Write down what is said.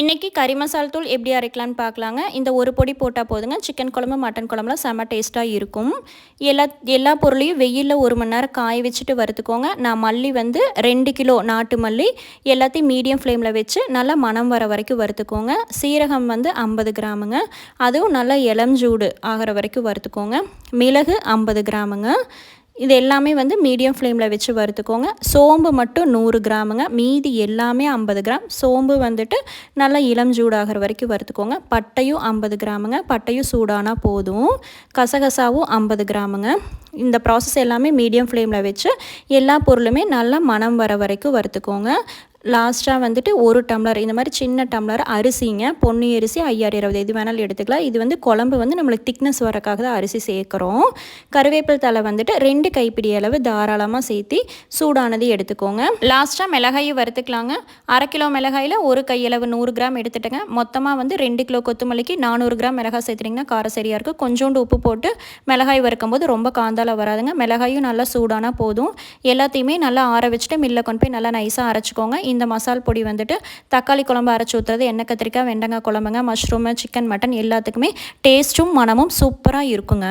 இன்றைக்கி கறி மசால் தூள் எப்படி அரைக்கலான்னு பார்க்கலாங்க. இந்த ஒரு பொடி போட்டால் போதுங்க. சிக்கன் குழம்பு மட்டன் குழம்புலாம் செம்ம டேஸ்ட்டாக இருக்கும். எல்லா பொருளையும் வெயிலில் 1 மணி நேரம் காய வச்சுட்டு வறுத்துக்கோங்க. நான் மல்லி வந்து 2 கிலோ நாட்டு மல்லி எல்லாத்தையும் மீடியம் ஃப்ளேமில் வச்சு நல்லா மணம் வர வரைக்கும் வறுத்துக்கோங்க. சீரகம் வந்து 50 கிராமுங்க, அதுவும் நல்லா இளஞ்சூடு ஆகிற வரைக்கும் வறுத்துக்கோங்க. மிளகு 50 கிராமுங்க, இது எல்லாமே வந்து மீடியம் ஃப்ளேமில் வச்சு வறுத்துக்கோங்க. சோம்பு மட்டும் 100 கிராமுங்க, மீதி எல்லாமே 50 கிராம். சோம்பு வந்துட்டு நல்லா இளம் சூடாகிற வரைக்கும் வறுத்துக்கோங்க. பட்டையும் 50 கிராமுங்க, பட்டையும் சூடானால் போதும். கசகசாவும் 50 கிராமுங்க. இந்த ப்ராசஸ் எல்லாமே மீடியம் ஃப்ளேமில் வச்சு எல்லா பொருளுமே நல்லா மணம் வர வரைக்கும் வறுத்துக்கோங்க. லாஸ்ட்டாக வந்துட்டு 1 டம்ளர் இந்த மாதிரி சின்ன டம்ளர் அரிசிங்க, பொன்னி அரிசி 5020 எது வேணாலும் எடுத்துக்கலாம். இது வந்து குழம்பு வந்து நம்மளுக்கு திக்னஸ் வரக்காக தான் அரிசி சேர்க்குறோம். கருவேப்பிலை தலை வந்துட்டு 2 கைப்பிடி அளவு தாராளமாக சேர்த்து சூடானது எடுத்துக்கோங்க. லாஸ்ட்டாக மிளகாயை வறுத்துக்கலாங்க. 1/2 கிலோ மிளகாயில் 1 கையளவு 100 கிராம் எடுத்துட்டேங்க. மொத்தமாக வந்து 2 கிலோ கொத்தமல்லிக்கு 400 கிராம் மிளகாய் சேர்த்துட்டிங்கன்னா காரம் சரியாக இருக்கும். கொஞ்சோண்டு உப்பு போட்டு மிளகாய் வறுக்கும்போது ரொம்ப காந்தால வராதுங்க. மிளகாயும் நல்லா சூடானால் போதும். எல்லாத்தையுமே நல்லா ஆற வச்சுட்டு மில்லில் கொண்டு போய் நல்லா நைஸாக அரைச்சிக்கோங்க. இந்த மசால் பொடி வந்துட்டு தக்காளி குழம்பு அரைச்சி ஊற்றுறது, எண்ணெய் கத்திரிக்காய், வெண்டங்காய் குழம்புங்க, மஷ்ரூமு, சிக்கன், மட்டன் எல்லாத்துக்குமே டேஸ்ட்டும் மனமும் சூப்பராக இருக்குங்க.